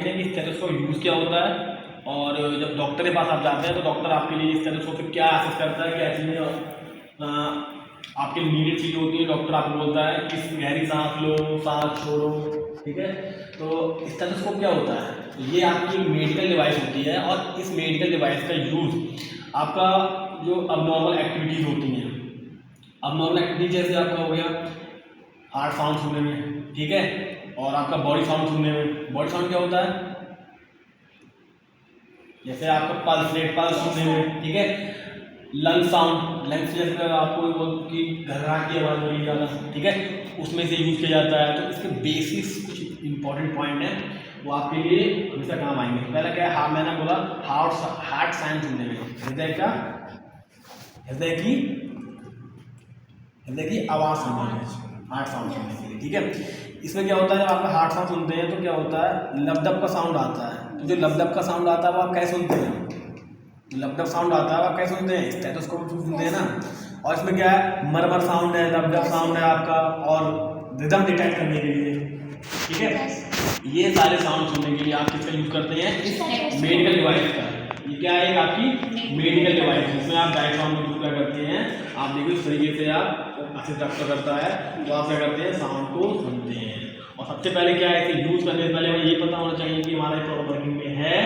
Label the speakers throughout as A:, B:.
A: देखते हैं कि स्टेथोस्कोप यूज़ क्या होता है, और जब डॉक्टर के पास आप जाते हैं तो डॉक्टर आपके लिए स्टेथोस्कोप से क्या असेस करता है, क्या चीज़ें आपके नीडेड चीज़ होती है। डॉक्टर आपको बोलता है किस गहरी सांस लो, सांस छोड़ो, ठीक है। तो स्टेथोस्कोप क्या होता है, तो ये आपकी मेडिकल डिवाइस होती है, और इस मेडिकल डिवाइस का यूज़ आपका जो अबनॉर्मल एक्टिविटीज़ होती हैं, अबनॉर्मल एक्टिविटीज जैसे आपका हो गया हार्ट साउंड सुनने में, ठीक है, और आपका बॉडी साउंड सुनने में। बॉडी साउंड क्या होता है, जैसे आपका पल्स रेट, पल्स सुनने में, ठीक है। लंग साउंड, लंग्स जैसे आपको कि घबराहट की आवाज़ हो रही है ज़्यादा, ठीक है, उसमें से यूज़ किया जाता है। तो इसके बेसिक्स कुछ इंपॉर्टेंट पॉइंट हैं, वो आपके लिए हमेशा काम आएंगे। पहला क्या है, मैंने बोला हार्ट साउंड सुनने में, हृदय का, हृदय की आवाज़ सुनने में, हार्ट साउंड सुनने के लिए, ठीक है। इसमें क्या होता है, जब आप हार्ट साउंड सुनते हैं तो क्या होता है, लबडब का साउंड आता है। तो जो लबडब का साउंड आता है वो आप कैसे सुनते हैं, लबडब साउंड आता है आप कैसे सुनते हैं, स्टेथोस्कोप से सुनते हैं ना। और इसमें क्या है, मरमर साउंड है, लबडब साउंड है आपका, और रिदम डिटेक्ट करने के लिए, ठीक है। ये सारे साउंड सुनने के लिए आप किसका यूज़ करते हैं, इस मेडिकल डिवाइस का। ये क्या है, आपकी मेडिकल डिवाइस, जिसमें आप डायफ्राम यूज क्या करते हैं, आप देखिए इस तरीके से आप अच्छे डॉक्टर करता है तो आप क्या करते हैं, साउंड को सुनते हैं। और सबसे पहले क्या है, इसे यूज करने से पहले हमें ये पता होना चाहिए कि हमारा प्रॉपर वर्किंग में है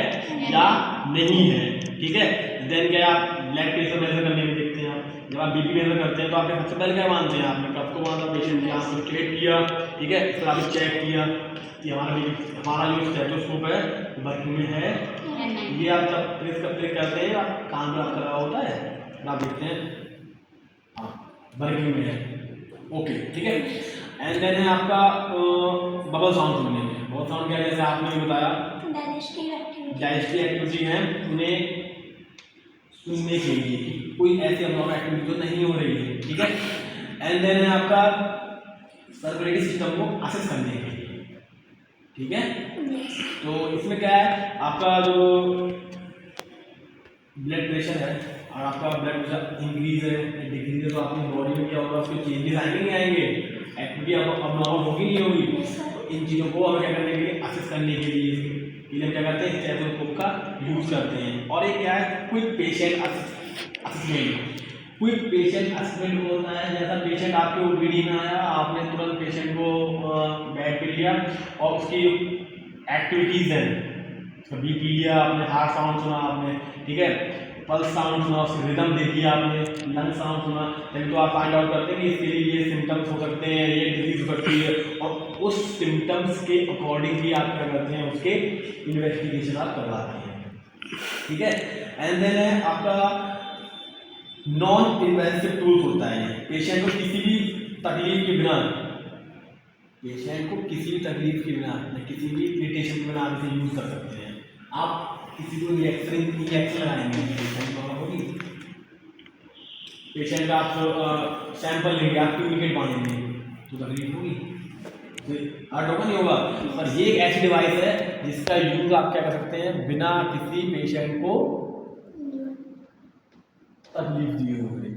A: या नहीं है, ठीक है। देन क्या, आप ब्लड प्रेशर मेजर करने में देखते हैं, आप जब आप बीपी मेजर करते हैं तो आप सबसे पहले क्या मानते हैं, आपने कब को माना, पेशेंट की आंख को चेक किया, ठीक है, फिर आपने चेक किया कि हमारा जो स्टेथोस्कोप है वर्किंग में है। ये आप जब प्रेस करते हैं, आप कान पर आपका लगा होता है, आप देखते हैं हाँ वर्किंग में है, ओके, ठीक है। एंड देन है आपका बबल साउंड सुनने में। बबल साउंड क्या है, जैसे आपने बताया डाइजेस्टिव एक्टिविटी है, उन्हें सुनने के लिए कि कोई ऐसी अबनॉर्मल एक्टिविटी तो नहीं हो रही है, ठीक है। एंड देन है आपका सर्कुलेटरी सिस्टम को असेस करने के लिए, ठीक है। तो इसमें क्या है, आपका जो ब्लड प्रेशर है और आपका ब्लड प्रेशर इंक्रीज है डिक्रीज है, तो आपकी बॉडी में क्या होगा, उसके चेंजेस आएंगे नहीं आएंगे, एक्टिविटी अब नॉर्मल होगी नहीं होगी। तो इन चीज़ों को हमें क्या करने के लिए, असेस करने के लिए हम क्या करते हैं, स्टेथोस्कोप का यूज करते हैं। और एक क्या है, quick patient assessment. Quick patient assessment होता है, जैसा पेशेंट आपके ओपीडी में आया, आपने तुरंत पेशेंट को बेड पे लिया और उसकी एक्टिविटीज़ है, उसका बीपी लिया आपने, हार्ट साउंड सुना आपने, ठीक है, पल्स साउंड सुना, उसकी रिदम देखी आपने, लंग साउंड सुना, तभी तो आप फाइंड आउट करते हैं कि इसके लिए ये सिम्टम्स हो सकते हैं, ये डिजीज हो सकती है, और उस सिम्टम्स के अकॉर्डिंग ही आप क्या करते हैं, उसके इन्वेस्टिगेशन आप करवाते हैं, ठीक है। एंड देन है आपका नॉन इन्वेसिव टूल्स होता है। पेशेंट को किसी भी तकलीफ के बिना, पेशेंट को किसी भी तकलीफ के बिना या किसी भी इरिटेशन के बिना आप इसे यूज कर सकते हैं। आप किसी को इंजेक्शन लगाएंगे, पेशेंट का आप सैंपल लेंगे, आप ट्यूनिकेट बांधेंगे तो तकलीफ होगी, हार्ट होगा नहीं होगा। पर ये एक ऐसी डिवाइस है जिसका यूज आप क्या कर सकते हैं, बिना किसी पेशेंट को तकलीफ दिए हुए,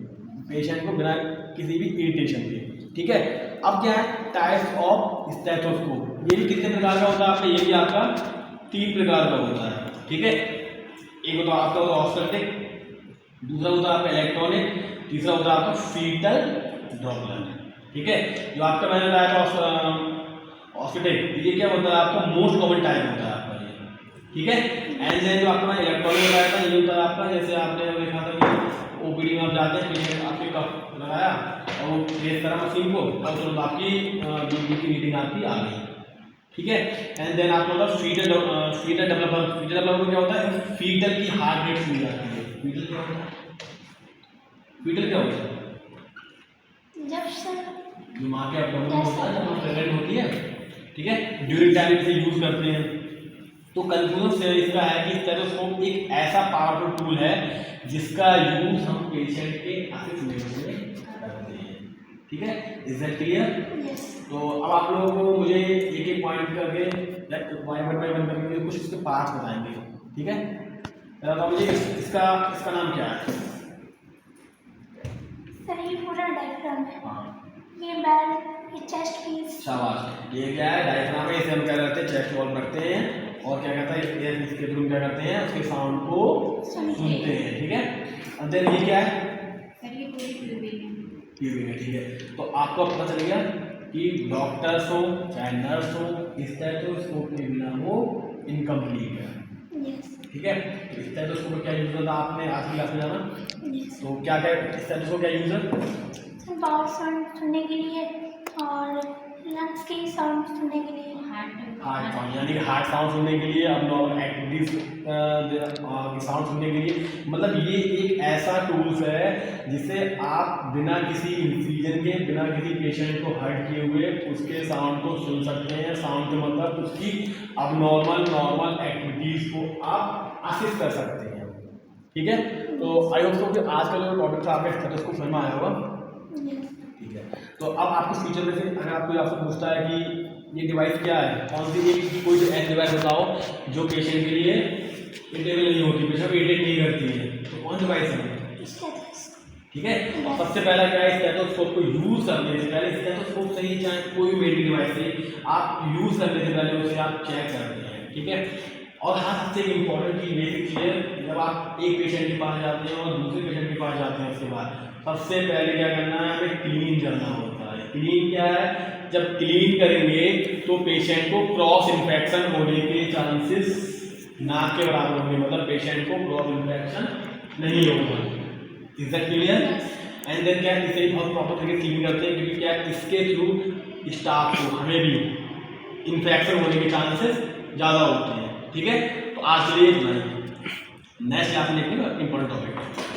A: पेशेंट को बिना किसी भी इरिटेशन के, ठीक है। अब क्या है, टाइप्स ऑफ स्टेथोस्कोप। ये भी कितने प्रकार का होता है आपका, ये भी आपका 3 प्रकार का होता है, ठीक है। एक होता है आपका ऑस्कल्टिक, दूसरा होता है आपका इलेक्ट्रॉनिक, तीसरा होता है आपका फीटल डॉपलर, ठीक है। जो आपका मैंने बताया था ऑस्कल्टिक, ये क्या होता है, आपका मोस्ट कॉमन टाइप होता है आपका ये, ठीक है। एंड देन जो आपका मैंने इलेक्ट्रॉनिक बताया था, ये होता है आपका, जैसे आपने देखा था कि ओपीडी में आप जाते हैं, पेशेंट आपके कफ लगाया और वो प्रेस करा मशीन को, और तुरंत आपकी बीपी की रीडिंग आपकी आ गई, ठीक है। एंड देन आपको होता है फीटल डेवलपर। फीटल डेवलपर क्या होता है, फीटल की हार्ट रेट सुनी जाती है। फीटल क्या होता है, फीटल क्या होता है, जब माँ के एब्डोमेन में होता है, जब माँ प्रेग्नेंट होती है, ठीक है, ड्यूरिंग टाइम इसे यूज करते हैं। तो कंक्लूजन इसका है कि स्टेथोस्कोप एक ऐसा पावरफुल टूल है जिसका यूज हम पेशेंट के असेसमेंट में करते हैं, ठीक है। Is that clear? तो अब आप लोगों को मुझे एक एक पॉइंट करके वन बाय वन करके कुछ इसके पार्ट्स बताएंगे, ठीक है। तो मुझे इसका नाम क्या है?
B: सर ये पूरा डायफ्राम है। हाँ। ये बेल, ये चेस्ट पीस।
A: शाबाश, ये क्या है, डायफ्राम है, इसे हम क्या करते हैं, चेस्ट वॉल रखते हैं, और क्या कहता है इसके थ्रू क्या करते हैं, उसके साउंड को सुनते हैं। ठीक है, अब देन ये क्या है, ट्यूबिंग है। ठीक है, तो आपको पता चल गया कि डॉक्टर्स हो चाहे नर्स हो, स्टेथोस्कोप के बिना वो इनकम्प्लीट है। ठीक है, तो स्टेथोस्कोप का क्या यूज होता है, आपने आज की क्लास में जाना, तो क्या क्या स्टेथोस्कोप क्या यूज है,
B: बाउल साउंड सुनने के लिए और लंग्स के साउंड सुनने के लिए,
A: हार्ट साउंड, यानी कि हार्ट साउंड सुनने के लिए, अब नॉर्मल एक्टिविटीज साउंड सुनने के लिए। मतलब ये एक ऐसा टूल्स है जिससे आप बिना किसी इंसिजन के, बिना किसी पेशेंट को हर्ट किए हुए उसके साउंड को सुन सकते हैं। साउंड के मतलब उसकी अब नॉर्मल एक्टिविटीज को आप असिस्ट कर सकते हैं। ठीक है, तो आई होप सो कि आज का जो टॉपिक था आपके स्टेथोस्कोप समझ में आया होगा। ठीक है, तो अब आपको फ्यूचर में से अगर आपको आपसे पूछता है कि ये डिवाइस क्या है, कौन सी एक कोई ऐसी डिवाइस बताओ जो पेशेंट के लिए इटेबल नहीं होती, पेशेंट इरिटेट नहीं करती है, तो कौन डिवाइस है? ठीक है, और सबसे पहला क्या है, स्टेथोस्कोप को यूज करने से पहले, स्टेथोस्कोप से ही चाहे कोई भी मेडिकल डिवाइस है, आप यूज करने से पहले उसे आप चेक करते हैं। ठीक है, और हाँ सबसे इम्पोर्टेंट चीज बेसिक चीज है, जब आप एक पेशेंट के पास जाते हैं और दूसरे पेशेंट के पास जाते हैं, उसके बाद सबसे पहले क्या करना है, हमें क्लीन करना होता है। क्लीन क्या है, जब क्लीन करेंगे तो पेशेंट को क्रॉस इन्फेक्शन होने के चांसेस ना के बराबर होंगे, मतलब पेशेंट को क्रॉस इन्फेक्शन नहीं होगा। Is that clear? And then क्या इसे बहुत प्रॉपर तरीके से क्लीन करते हैं, क्योंकि क्या इसके थ्रू स्टाफ को, हमें भी इन्फेक्शन होने के चांसेस ज़्यादा होते हैं। ठीक है, तो आज के लिए इतना ही, नेक्स्ट क्लास में देखेंगे इंपॉर्टेंट टॉपिक।